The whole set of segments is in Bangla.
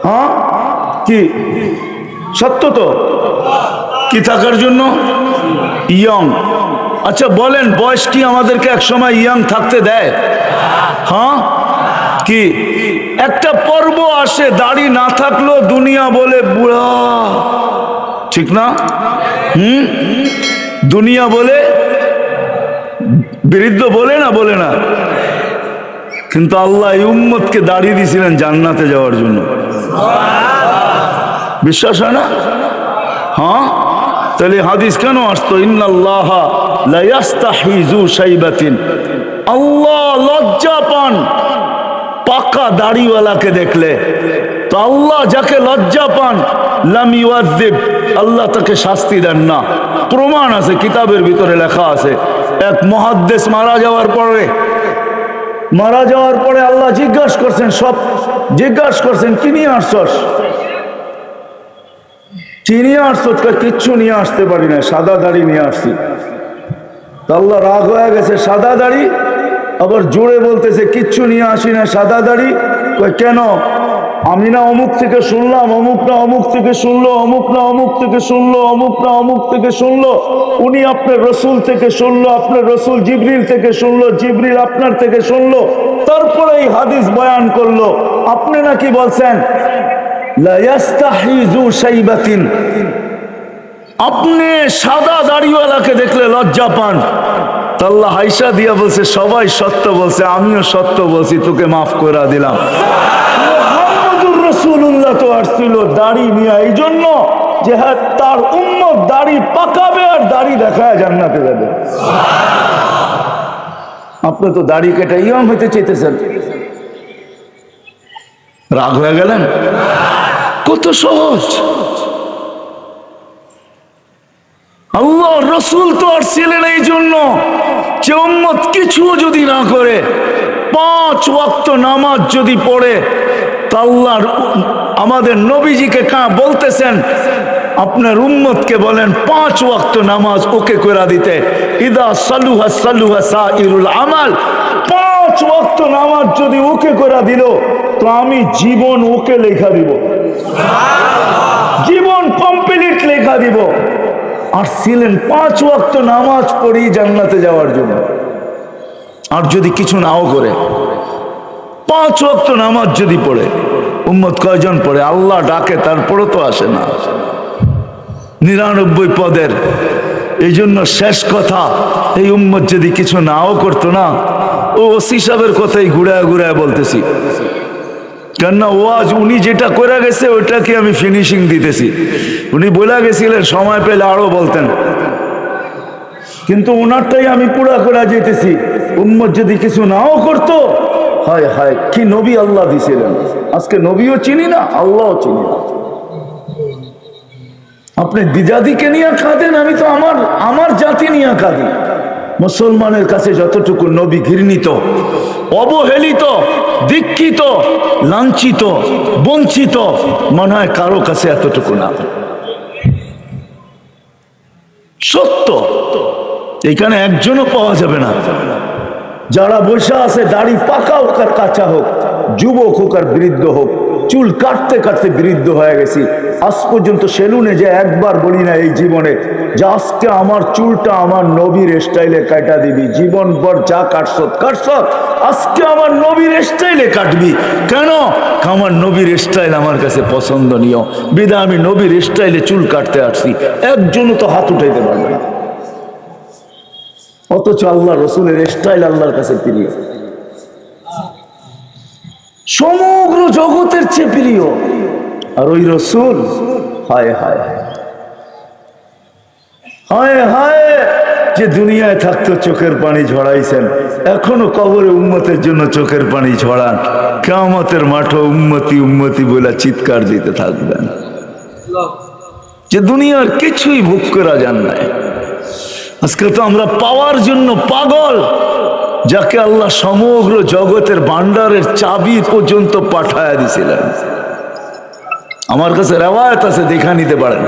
হ্যাঁ কি সত্য তো? কি থাকার জন্য? ইয়ং। আচ্ছা বলেন, বয়স কি আমাদেরকে এক সময় ইয়ং থাকতে দেয়? হ্যাঁ কি একটা পর্ব আসে, দাড়ি না থাকলেও দুনিয়া বলে বুড়া, ঠিক না? দুনিয়া বলে, বৃদ্ধ বলে না, বলে না? কিন্তু আল্লাহ এই উম্মতকে দাড়ি দিয়েছিলেন জান্নাতে যাওয়ার জন্য। বিশ্বাস হয় না? হ্যাঁ, তাহলে হাদিস কেন আসতো? ইন্নাল্লাহা লা ইয়াস্তাহি যু শাইবাতিন, আল্লাহ লজ্জা পান পাকা দাড়িওয়ালাকে দেখলে। তো আল্লাহ যাকে লজ্জা পান লাম ইউআযিব, আল্লাহ তাকে শাস্তি দেন না। প্রমাণ আছে, কিতাবের ভিতরে লেখা আছে। এক মুহাদ্দিস মারা যাওয়ার পরে আল্লাহ জিজ্ঞাসা করছেন কি নিয়ে আসছস? কি নিয়ে আসছস? কিচ্ছু নিয়ে আসতে পারি না, সাদা দাড়ি নিয়ে আসছি। আল্লাহ রাগ হয়ে গেছে, সাদা দাড়ি? আবার জোরে বলতেছে কিচ্ছু নিয়ে আসি না, সাদা দাড়ি। কেন? আমি না অমুক থেকে শুনলাম, অমুক না অমুক থেকে শুনলো, অমুক না অমুক থেকে শুনলো, অমুক না অমুক থেকে শুনলো, উনি আপনার রসুল থেকে শুনলো, আপনার রসুল জিবরিল থেকে শুনলো, জিবরিল আপনার থেকে শুনলো, তারপরে এই হাদিস বয়ান করলো। আপনি নাকি বলছেন লা ইয়াস্তাহি যু শাইবাতিন, আপনি সাদা দাড়িওয়ালাকে দেখলে লজ্জা পান। আল্লাহ হাইসা দিয়া বলছে সবাই সত্য বলছে, আমিও সত্য বলছি, তোকে মাফ করে দিলাম। মুহাম্মদুর রাসূলুল্লাহ তো আসছিল দাড়ি নিয়ে, এই জন্য যে তার উম্মত দাড়ি পাকাবে আর দাড়ি দেখায় জান্নাতে যাবে। আপনি তো দাড়ি কেটে ইয়ং হইতে চাইতেছেন, রাগ হয়ে গেলেন? কত সহজ। আল্লাহ রসুল তো আসছিলেন এই জন্য যে উম্মত কিছু যদি না করে, 5 ওয়াক্ত নামাজ যদি পড়ে, তা আল্লাহ আমাদের নবীজিকে বলতেছেন আপনার উম্মতকে বলেন 5 ওয়াক্ত নামাজ ওকে করে দিতে। ইদা সালুহা সালুহা সাইরুল আমাল, 5 ওয়াক্ত নামাজ যদি ওকে করে দিল তো আমি জীবন ওকে লেখা দিব, জীবন কমপ্লিট লেখা দিব। আর ছিলেন 5 ওয়াক্ত নামাজ পড়ি জান্নাতে যাওয়ার জন্য। আর যদি কিছু নাও করে, 5 ওয়াক্ত নামাজ যদি পড়ে, উম্মত কয়জন পড়ে? আল্লাহ ডাকে তারপরও তো আসে না, 99 পদের। এই জন্য শেষ কথা, এই উম্মত যদি কিছু নাও করতো না, ও ওসি সাহেবের কথাই ঘুরায় ঘুরায় বলতেছি, কেননা ওয়াজ উনি যেটা করে গেছে ওইটাকে আমি ফিনিশিং দিতেছি। উনি বলে গেছিলেন সময় পেলে আরো বলতেন, কিন্তু ওনারটাই আমি পুরা করে যেতেছি। উম্মত যদি কিছু নাও করতো, হায় হায় কি নবী আল্লাহ দিছিলেন। আজকে নবীও চিনি না, আল্লাহও চিনি না। আপনি দিজাদিকে নিয়ে কাঁদেন, আমি তো আমার জাতি নিয়ে কাঁদি। মুসলমানের কাছে যতটুকু নবী ঘৃণিত, অবহেলিত, দীক্ষিত, লাঞ্ছিত, বঞ্চিত, মনে হয় কারো কাছে এতটুকু না। সত্য, এখানে একজনও পাওয়া যাবে না। যারা বসে আছে, দাড়ি পাকা হোক আর কাঁচা হোক, যুবক হোক আর বৃদ্ধ হোক, চুল কাটতে কাটতে বৃদ্ধ হয়ে গেছি। আজ পর্যন্ত সেলুনে যে একবার বলি না এই জীবনে যে আজকে আমার চুলটা আমার নবীর স্টাইলে কাটা দিবি, জীবনভর যা কাটছত, আজকে আমার নবীর স্টাইলে কাটবি। কেন? আমার নবীর স্টাইল আমার কাছে পছন্দনীয়, বিধায় আমি নবীর স্টাইলে চুল কাটতে আসছি। একজনও তো হাত উঠাইতে পারবে না। অথচ আল্লাহ রসুলের স্টাইল আল্লাহর কাছে প্রিয়, সমগ্র জগতের চেয়ে প্রিয়। আর ওই রসুল, হায় হায় হায় হায়, যে দুনিয়ায় থাকতো চোখের পানি ঝরাইছেন, এখনো কবরে উম্মতের জন্য চোখের পানি ঝরান। কিয়ামতের মাঠে উম্মতি উম্মতি বলে চিৎকার দিতে থাকবেন। যে দুনিয়ার কিছুই ভোগ করা যান নাই। আজকে তো আমরা পাওয়ার জন্য পাগল, যাকে আল্লাহ সমগ্র জগতের ভান্ডারের চাবি পর্যন্ত পাঠায়া দিছিলেন। আমার কাছে রেওয়ায়েত আছে, দেখা নিতে পারেন।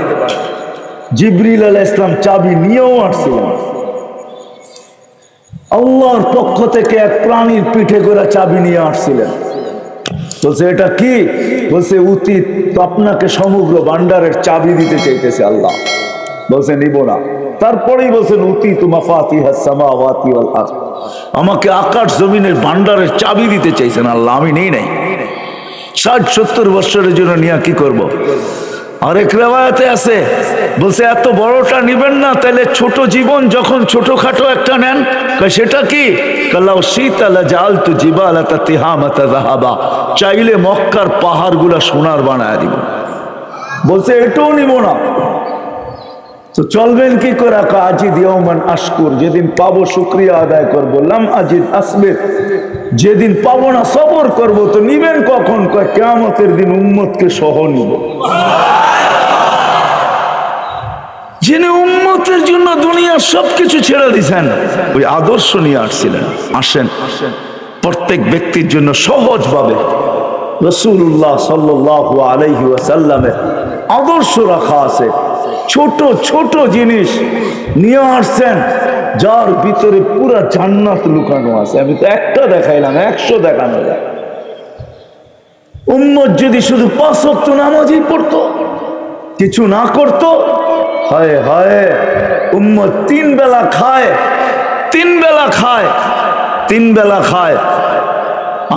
জিবরিল আলাইহিস সালাম চাবি নিয়েও আসছিলেন। আল্লাহর পক্ষ থেকে এক প্রাণীর পিঠে করে চাবি নিয়ে আসছিলেন। বলছে এটা কি? বলছে অতীত। তো আপনাকে সমগ্র ভান্ডারের চাবি দিতে চাইতেছে আল্লাহ। বলছে নিব না। তারপরেই বলছেন অতীত মাফাতিহাস সামাওয়াতি ওয়াল আরদ, আমাকে আকাশ জমিনের ভান্ডারের চাবি দিতে চাইছেন আল্লাহ, আমি নেই নাই। 60-70 বছরের জন্য নিয়ে কি করব? আরেক রেওয়ায়াতে আছে, বলছে এত বড়টা নিবেন না, তাহলে ছোট জীবন যখন ছোটখাটো একটা নেন। সেটা কি? কাল্লাউ শীতালা জালতু জিবালাতা তিহামাতা যাহাবা, চাইলে মক্কার পাহাড়গুলা সোনার বানায় দিব। বলছে এটাও নিব না। তো চলবেন কি করে? আজিদ ইয়াওমান আশকুর, যেদিন পাবো শুকরিয়া আদায় করবো। লাম আজিদ আসবির, যেদিন পাবো না সবর করব। তো নিবেন কখন? কয় কিয়ামতের দিন উম্মতকে সহ নিব। যিনি উম্মতের জন্য দুনিয়ার সবকিছু ছেড়ে দিয়েছেন, ওই আদর্শ নিয়ে আসছিলেন। আসেন প্রত্যেক ব্যক্তির জন্য সহজভাবে রাসূলুল্লাহ সাল্লাল্লাহু আলাইহি ওয়াসাল্লামের আদর্শ রাখা আছে। ছোট ছোট জিনিস নিয়ে আসছেন, যার ভিতরে পুরা জান্নাত লুকানো আছে। আমি তো একটা দেখাইলাম, 100 দেখানো যায়। উম্মত যদি শুধু 5 ওয়াক্ত নামাজই পড়তো, কিছু না করতো, হায় হায়, উম্মত 3 বেলা খায়, 3 বেলা খায়, 3 বেলা খায়।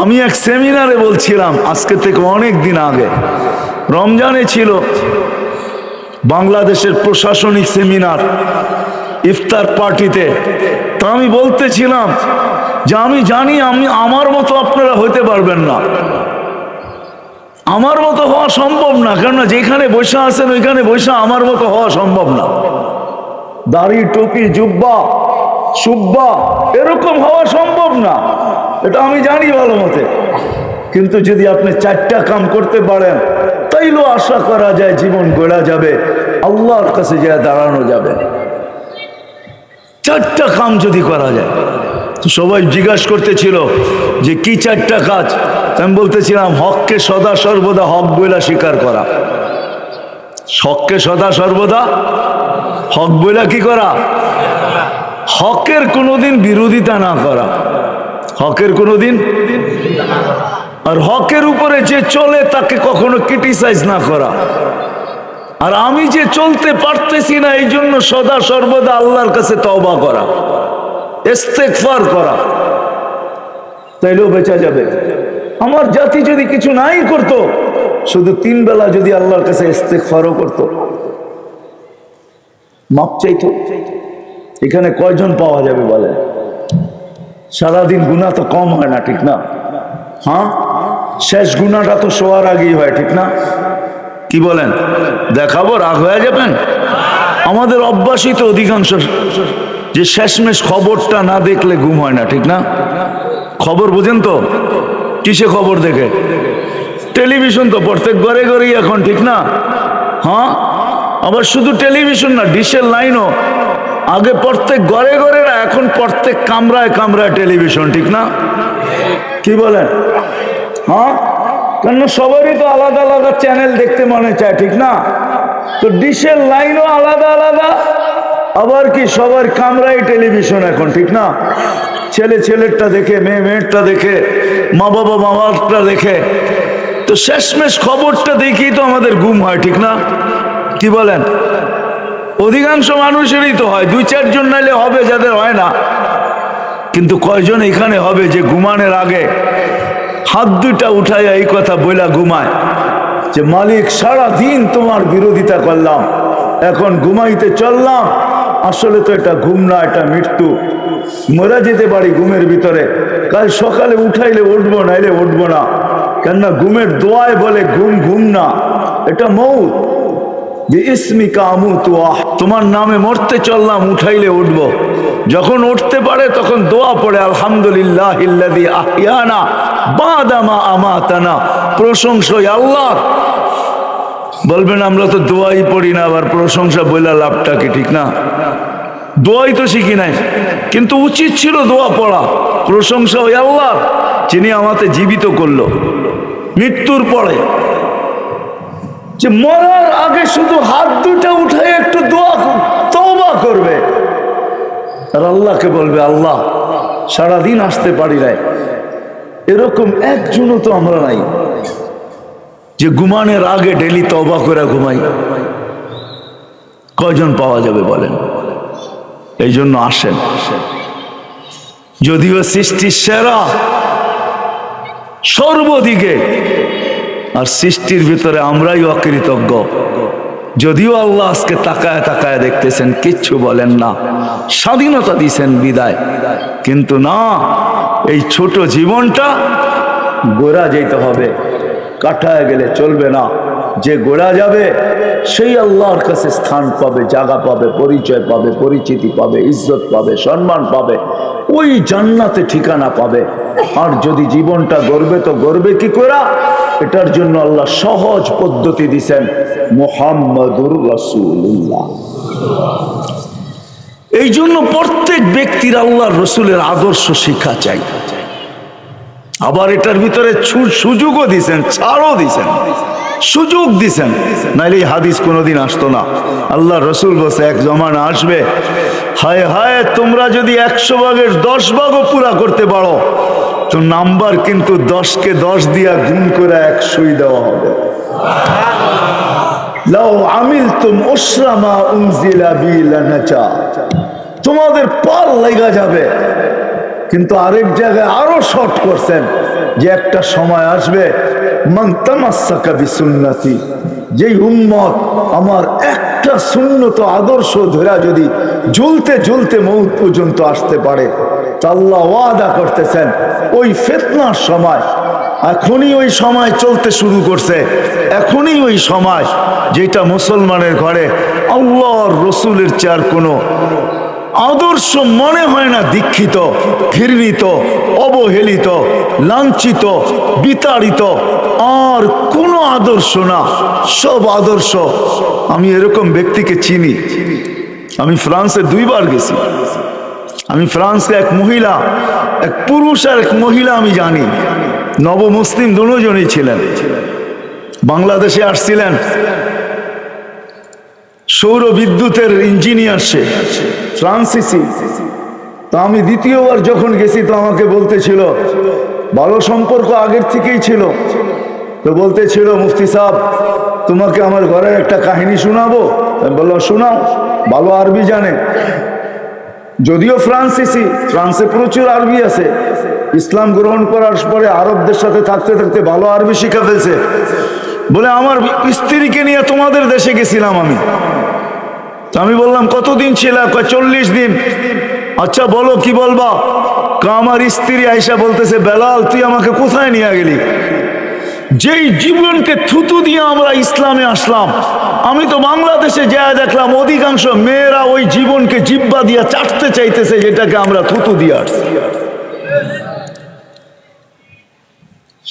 আমি এক সেমিনারে বলছিলাম, আজকে থেকে অনেক দিন আগে, রমজানে ছিল বাংলাদেশের প্রশাসনিক সেমিনার, ইফতার পার্টিতে। তা আমি বলতেছিলাম যে আমি জানি আমার মতো আপনারা হইতে পারবেন না, আমার মতো হওয়া সম্ভব না। কেননা যেখানে বসে আছেন ওইখানে বসে আমার মতো হওয়া সম্ভব না। দাড়ি টুপি জুব্বা সুব্বা এরকম হওয়া সম্ভব না, এটা আমি জানি ভালো মতে। কিন্তু যদি আপনি 4টা কাম করতে পারেন, তাইলেও আশা করা যায় জীবন গড়া যাবে, আল্লাহর কাছে যায় দাঁড়ানো যাবে। 4টা কাম যদি করা যায়। তো সবাই জিজ্ঞাসা করতেছিল যে কি 4টা কাজ? আমি বলতেছিলাম হককে সদা সর্বদা হক বইলা স্বীকার করা, হককে সদা সর্বদা হক বইলা কি করা, হকের কোনোদিন বিরোধিতা না করা, হকের কোনোদিন, আর হকের উপরে যে চলে তাকে কখনো ক্রিটিসাইজ না করা। আর আমি যে চলতে পারতেছি না, এই জন্য সদা সর্বদা আল্লাহর কাছে তওবা করা, ইস্তেগফার করা, তাইলেও বেঁচে যাবে। আমার জাতি যদি কিছু নাই করত, শুধু 3 বেলা যদি আল্লাহর কাছে ইস্তেগফারও করত, মাপ চাইতো, এখানে কয়জন পাওয়া যাবে বলে? সারাদিন গুনাহ তো কম হয় না, ঠিক না? হ্যাঁ, শেষ গুনাহটা তো শোয়ার আগেই হয়, ঠিক না? কি বলেন? দেখাবো, রাগ হয়ে যাবেন? আমাদের অভ্যাসই তো অধিকাংশ যে শেষমেশ খবরটা না দেখলে ঘুম হয় না, ঠিক না? খবর বোঝেন তো? কিসে খবর দেখে? টেলিভিশন তো প্রত্যেক ঘরে ঘরেই এখন, ঠিক না? হ্যাঁ, আবার শুধু টেলিভিশন না, ডিশের লাইনও। আগে প্রত্যেক ঘরে ঘরে না, এখন প্রত্যেক কামরায় কামরায় টেলিভিশন, ঠিক না? কি বলেন? হ্যাঁ, কেন সবারই তো আলাদা আলাদা চ্যানেল দেখতে মনে চায়, ঠিক না? তো ডিশের লাইনও আলাদা আলাদা, আবার কি সবার কামরায় টেলিভিশন এখন, ঠিক না? ছেলে ছেলেরটা দেখে, মেয়ে মেয়েরটা দেখে, মা বাবা মা বাবারটা দেখে। তো শেষমেশ খবরটা দেখেই তো আমাদের ঘুম হয়, ঠিক না? কি বলেন? অধিকাংশ মানুষেরই তো হয়, 2-4 জন নাইলে হবে যাদের হয় না। কিন্তু কয়জন এখানে হবে যে ঘুমানোর আগে হাত 2টা উঠাইয়া এই কথা বইলা ঘুমায় যে মালিক সারা দিন তোমার বিরোধিতা করলাম, এখন ঘুমাইতে চললাম, আসলে তো এটা ঘুম না, এটা মৃত্যু, মরে যেতে পারি ঘুমের ভিতরে, কাল সকালে উঠাইলে উঠবো, নাইলে উঠবো না। কেননা ঘুমের দোয়ায় বলে ঘুম ঘুম না, এটা মউত। যে ইসমিকা আমুতু, তোমার নামে মরতে চললাম, উঠাইলে উঠবো। যখন উঠতে পারে তখন দোয়া পড়ে, আলহামদুলিল্লাহিল্লাযী আহইয়ানা বাদা মা আমাতানা, প্রশংসা আল্লাহর। বলবেন আমরা তো দোয়াই পড়ি না, আবার প্রশংসা বইলা লাভটা কি, ঠিক না? দোয়াই তো শিখি নাই, কিন্তু উচিত ছিল দোয়া পড়া। প্রশংসা ওই আল্লাহর যিনি আমাকে জীবিত করলো মৃত্যুর পরে। যে মরার আগে শুধু হাত 2টা উঠে একটু দোয়া তওবা করবে, আর আল্লাহকে বলবে আল্লাহ সারাদিন আসতে পারি নাই, এরকম একজনও তো আমরা নাই। যে ঘুমানোর আগে ডেলি তওবা করে ঘুমাই? কয়জন পাওয়া যাবে বলেন? এই জন্য আসেন। যদিও সৃষ্টির সেরা সর্বদিকে, আর সৃষ্টির ভিতরে আমরাই অকৃতজ্ঞ। যদিও আল্লাহ আজকে তাকায় তাকায় দেখতেছেন, কিচ্ছু বলেন না, স্বাধীনতা দিছেন বিদায়, কিন্তু না, এই ছোট জীবনটা গোড়া যেতে হবে, কাটায় গেলে চলবে না। যে গোড়া যাবে সেই আল্লাহর কাছে স্থান পাবে, জায়গা পাবে, পরিচয় পাবে, পরিচিতি পাবে, ইজ্জত পাবে, সম্মান পাবে, ওই জান্নাতে ঠিকানা পাবে। আর যদি জীবনটা গড়বে তো গড়বে কি করে? এটার জন্য আল্লাহ সহজ পদ্ধতি দিছেন, মুহাম্মাদুর রাসূলুল্লাহ। এই জন্য প্রত্যেক ব্যক্তির আল্লাহর রসুলের আদর্শ শিক্ষা চাই। আবার এটার ভিতরে সুযোগও দিছেন, ছাড়ও দিছেন, সুযোগ দিছেন, নাইলে এই হাদিস কোনোদিন আসতো না। আল্লাহ রসুল বসে এক জমানা আসবে, হায় হায়, তোমরা যদি 100 ভাগের 10 ভাগও পুরা করতে পারো তো নাম্বার কিন্তু 10কে 10 দিয়া গুণ করে 100ই দেওয়া হবে। লাউ আমিলতুম উশরা মা উনজিলা বি লানাজা, তোমাদের পার লাগা যাবে। কিন্তু আরেক জায়গায় আরো শর্ট করছেন যে একটা সময় আসবে, মান তামাসসাকা বিসুন্নতি, যেই উম্মত আমার একটা সুন্নত আদর্শ ধরা যদি ঝুলতে ঝুলতে মউত পর্যন্ত আসতে পারে, তা আল্লাহ ওয়াদা করতেছেন ওই ফিতনার সময়, এখনই ওই সময় চলতে শুরু করছে, এখনই ওই সময় যেটা মুসলমানের ঘরে আল্লাহর রসুলের চার কোনো আদর্শ মনে হয় না, দীক্ষিত, ঘৃণিত, অবহেলিত, লাঞ্ছিত, বিতাড়িত আর কোনো আদর্শ না, সব আদর্শ। আমি এরকম ব্যক্তিকে চিনি। আমি ফ্রান্সে 2 বার গেছি। আমি ফ্রান্সে এক মহিলা, এক পুরুষ আর এক মহিলা আমি জানি, নবমুসলিম দুজনই ছিলেন, বাংলাদেশে আসছিলেন, সৌর বিদ্যুতের ইঞ্জিনিয়ার, সে ফ্রান্সিসি। তো আমি দ্বিতীয়বার যখন গেছি তো আমাকে বলতেছিল, ভালো সম্পর্ক আগের থেকেই ছিল, তো বলতেছিল, মুফতি সাহেব তোমাকে আমার ঘরের একটা কাহিনী শোনাবো। আমি বললাম শোনাও। ভালো আরবি জানে, যদিও ফ্রান্সিসি, ফ্রান্সে প্রচুর আরবি আছে, ইসলাম গ্রহণ করার পরে আরবদের সাথে থাকতে থাকতে ভালো আরবি শিখে ফেলছে। বলে আমার স্ত্রীকে নিয়ে তোমাদের দেশে গেছিলাম আমি। আমি বললাম কতদিন ছিল? 40 দিন। আচ্ছা বলো কি বলবা? আমার স্ত্রী আয়েশা বলতেছে, বেলাল তুই আমাকে কোথায় নিয়ে গেলি? যেই জীবনকে থুতু দিয়ে আমরা ইসলামে আসলাম, আমি তো বাংলাদেশে যা দেখলাম অধিকাংশ মেয়েরা ওই জীবনকে জিব্বা দিয়া চাটতে চাইতেছে, যেটাকে আমরা থুতু দিয়ে আসছি।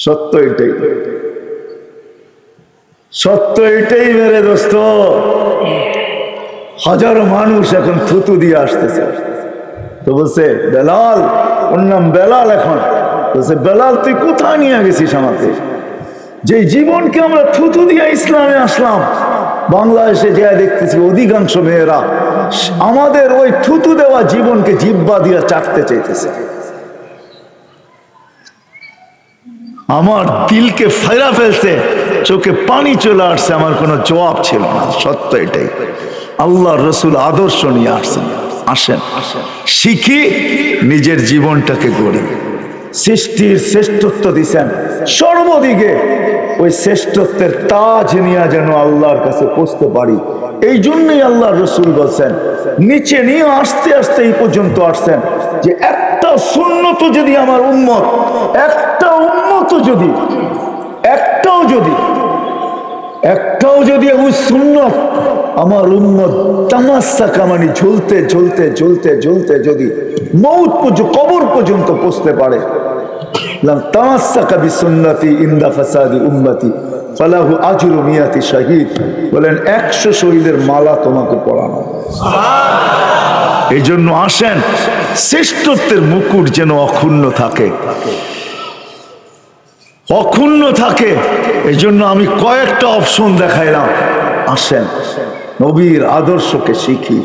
সত্য এটাই, সত্য এটাই মেরে দোস্ত। হাজারো মানুষ এখন থুতু দিয়ে আসতেছে। তো বলছে বেলাল, ওর নাম বেলাল, এখন বলছে বেলাল তুই কোথায় নিয়ে গেছিস আমাকে? যে জীবনকে আমরা থুতু দিয়ে ইসলামে আসলাম, বাংলাদেশে যা দেখতেছি অধিকাংশ মেয়েরা আমাদের ওই থুতু দেওয়া জীবনকে জিব্বা দিয়ে চাটতে চাইতেছে। আমার দিলকে ফেরা ফেলছে, চোখে পানি চলে আসছে, আমার কোনো জবাব ছিল না। সত্য এটাই। আল্লাহর রসুল আদর্শ নিয়ে আসছেন। আসেন শিখি, নিজের জীবনটাকে গড়ে। সৃষ্টির শ্রেষ্ঠত্ব দিছেন সর্বদিকে, ওই শ্রেষ্ঠত্বের তাজ নিয়ে যেন আল্লাহর কাছে পৌঁছতে পারি। এই জন্যই আল্লাহর রসুল বলছেন, নিচে নিয়ে আস্তে আস্তে এই পর্যন্ত আসছেন যে একটা সুন্নত যদি আমার উম্মত, একটা উম্মত যদি, একটাও যদি ওই সুন্নত আমার উম্মত তামাশা মানে ঝুলতে ঝুলতে ঝুলতে ঝুলতে যদি মউত পর্যন্ত, কবর পর্যন্ত পৌঁছতে পারে, তামাশাকা বিসুন্নতি ইনদা ফাসাদি উম্মতি ফালাহু আজরু মিয়াতি শাহীদ। বলেন 100 শহীদের মালা তোমাকে পরানো। এই জন্য আসেন, শ্রেষ্ঠত্বের মুকুট যেন অক্ষুণ্ণ থাকে, অক্ষুণ্ণ থাকে। এই জন্য আমি কয়েকটা অপশন দেখাইলাম। আসেন নবীর আদর্শকে শিখি।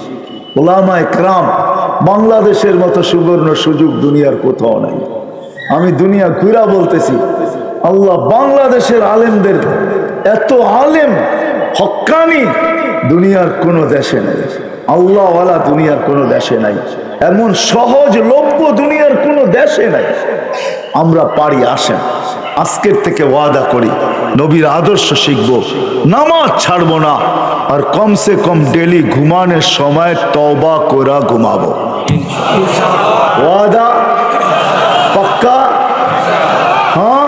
ওলামায়ে কেরাম, বাংলাদেশের মতো সুবর্ণ সুযোগ দুনিয়ার কোথাও নাই। আমি দুনিয়া ঘুরা বলতেছি, আল্লাহ বাংলাদেশের আলেমদের এত আলেম হক্কানি দুনিয়ার কোন দেশে নেই, আল্লাহওয়ালা দুনিয়ার কোন দেশে নাই, এমন সহজলভ্য দুনিয়ার কোন দেশে নাই। আমরা পারি, আসেন আজকের থেকে ওয়াদা করি নবীর আদর্শ শিখব, নামাজ ছাড়বো না, আর কমসে কম ডেলি ঘুমানোর সময় তওবা করা ঘুমাবো। ওয়াদা পাক্কা? হ্যাঁ,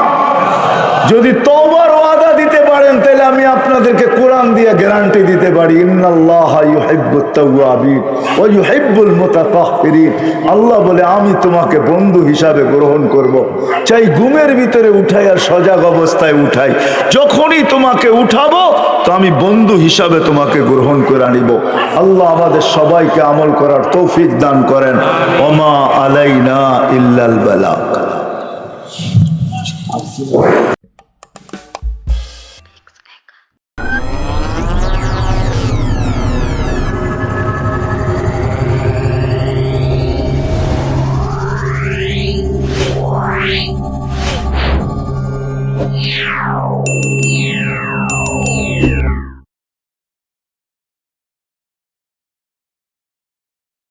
যদি তওবার ওয়াদা দিতে পারেন তাহলে আমি আপনাদেরকে কোরআন দিয়ে গ্যারান্টি দিতে পারি, ইন্নাল্লাহা ইউহিব্বুত তাওয়াবিন ওয়া ইউহিব্বুল মুতাতাহহিরিন। আল্লাহ বলে আমি তোমাকে বন্ধু হিসাবে গ্রহণ করব, চাই ঘুমের ভিতরে উঠাই আর সজাগ অবস্থায় উঠাই, যখনই তোমাকে উঠাবো তো আমি বন্ধু হিসাবে তোমাকে গ্রহণ করে নিব। আল্লাহ আমাদের সবাইকে আমল করার তৌফিক দান করেন। ওমা আলাইনা ইল্লাল বালাগ। Wow.